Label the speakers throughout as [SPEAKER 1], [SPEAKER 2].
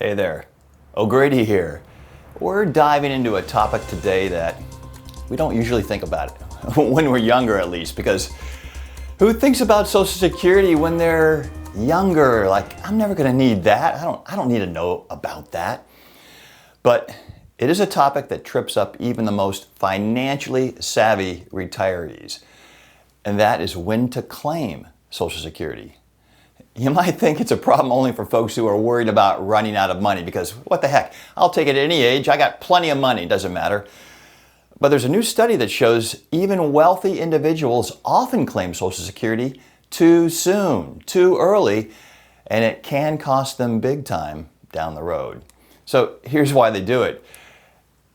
[SPEAKER 1] Hey there, O'Grady here. We're diving into a topic today that we don't usually think about it, when we're younger at least, because who thinks about Social Security when they're younger? Like, I'm never gonna need that. I don't need to know about that. But it is a topic that trips up even the most financially savvy retirees, and that is when to claim Social Security. You might think it's a problem only for folks who are worried about running out of money because what the heck, I'll take it at any age, I got plenty of money, doesn't matter. But there's a new study that shows even wealthy individuals often claim Social Security too soon, too early, and it can cost them big time down the road. So here's why they do it.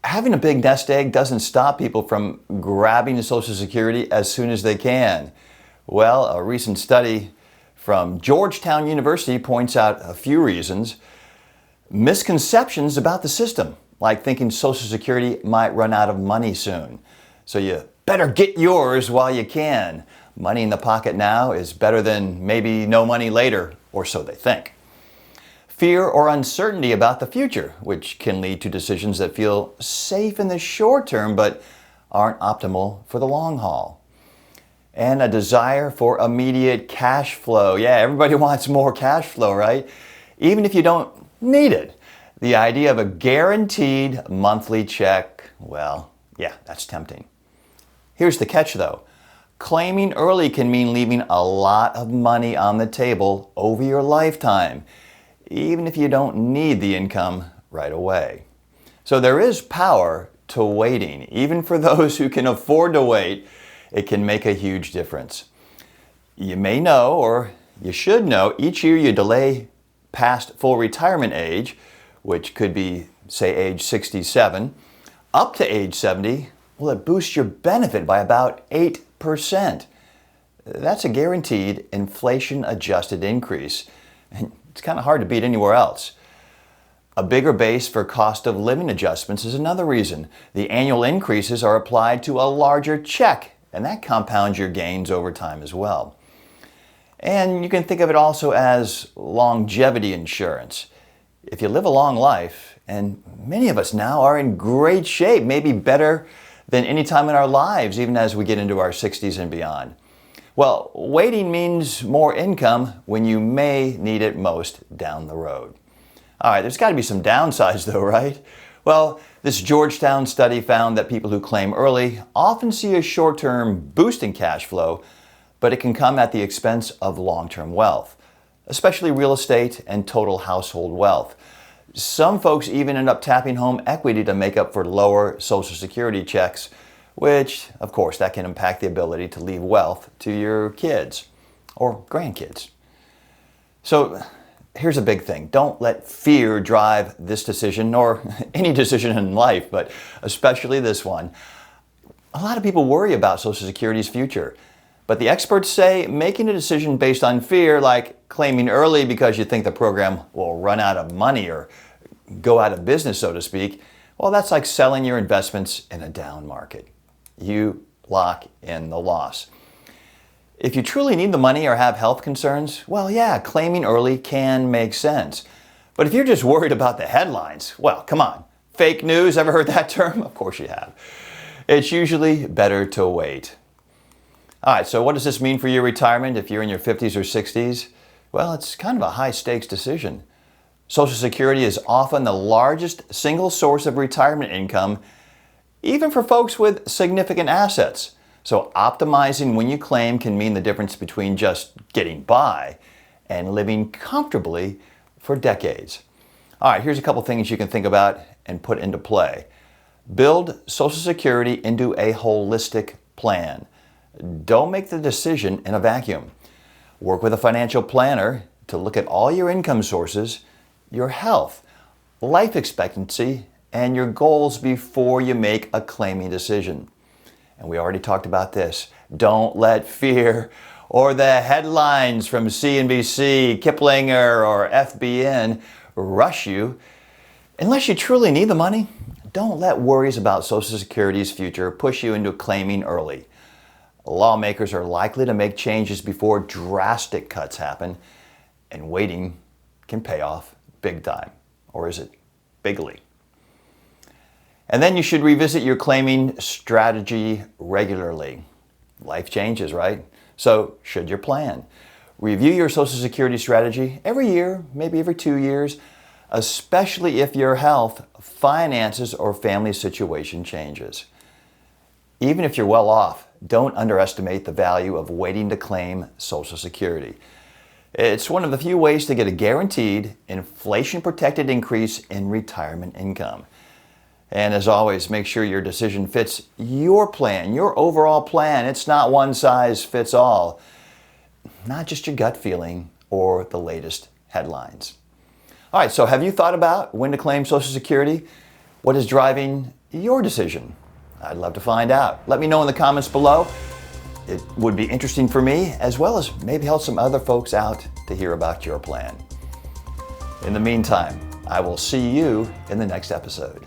[SPEAKER 1] Having a big nest egg doesn't stop people from grabbing Social Security as soon as they can. Well, a recent study from Georgetown University points out a few reasons. Misconceptions about the system, like thinking Social Security might run out of money soon. So you better get yours while you can. Money in the pocket now is better than maybe no money later, or so they think. Fear or uncertainty about the future, which can lead to decisions that feel safe in the short term but aren't optimal for the long haul. And a desire for immediate cash flow. Yeah, everybody wants more cash flow, right? Even if you don't need it. The idea of a guaranteed monthly check, well, yeah, that's tempting. Here's the catch though. Claiming early can mean leaving a lot of money on the table over your lifetime, even if you don't need the income right away. So there is power to waiting. Even for those who can afford to wait, it can make a huge difference. You may know, or you should know, each year you delay past full retirement age, which could be, say, age 67, up to age 70, well, it boosts your benefit by about 8%. That's a guaranteed inflation-adjusted increase. And it's kind of hard to beat anywhere else. A bigger base for cost of living adjustments is another reason. The annual increases are applied to a larger check, and that compounds your gains over time as well. And you can think of it also as longevity insurance. If you live a long life, and many of us now are in great shape, maybe better than any time in our lives, even as we get into our 60s and beyond. Well, waiting means more income when you may need it most down the road. All right, there's got to be some downsides though, right? Well, this Georgetown study found that people who claim early often see a short-term boost in cash flow, but it can come at the expense of long-term wealth, especially real estate and total household wealth. Some folks even end up tapping home equity to make up for lower Social Security checks, which, of course, that can impact the ability to leave wealth to your kids or grandkids. So here's a big thing. Don't let fear drive this decision or any decision in life, but especially this one. A lot of people worry about Social Security's future, but the experts say making a decision based on fear, like claiming early because you think the program will run out of money or go out of business, so to speak, well, that's like selling your investments in a down market. You lock in the loss. If you truly need the money or have health concerns, well, yeah, claiming early can make sense. But if you're just worried about the headlines, well, come on. Fake news, ever heard that term? Of course you have. It's usually better to wait. All right, so what does this mean for your retirement if you're in your 50s or 60s? Well, it's kind of a high-stakes decision. Social Security is often the largest single source of retirement income, even for folks with significant assets. So optimizing when you claim can mean the difference between just getting by and living comfortably for decades. All right, here's a couple things you can think about and put into play. Build Social Security into a holistic plan. Don't make the decision in a vacuum. Work with a financial planner to look at all your income sources, your health, life expectancy, and your goals before you make a claiming decision. And we already talked about this. Don't let fear or the headlines from CNBC, Kiplinger, or FBN rush you. Unless you truly need the money, don't let worries about Social Security's future push you into claiming early. Lawmakers are likely to make changes before drastic cuts happen, and waiting can pay off big time. or is it bigly? And then you should revisit your claiming strategy regularly. Life changes, right? So should your plan. Review your Social Security strategy every year, maybe every 2 years, especially if your health, finances, or family situation changes. Even if you're well off, don't underestimate the value of waiting to claim Social Security. It's one of the few ways to get a guaranteed, inflation-protected increase in retirement income. And as always, make sure your decision fits your plan, your overall plan. It's not one size fits all, not just your gut feeling or the latest headlines. All right, so have you thought about when to claim Social Security? What is driving your decision? I'd love to find out. Let me know in the comments below. It would be interesting for me, as well as maybe help some other folks out to hear about your plan. In the meantime, I will see you in the next episode.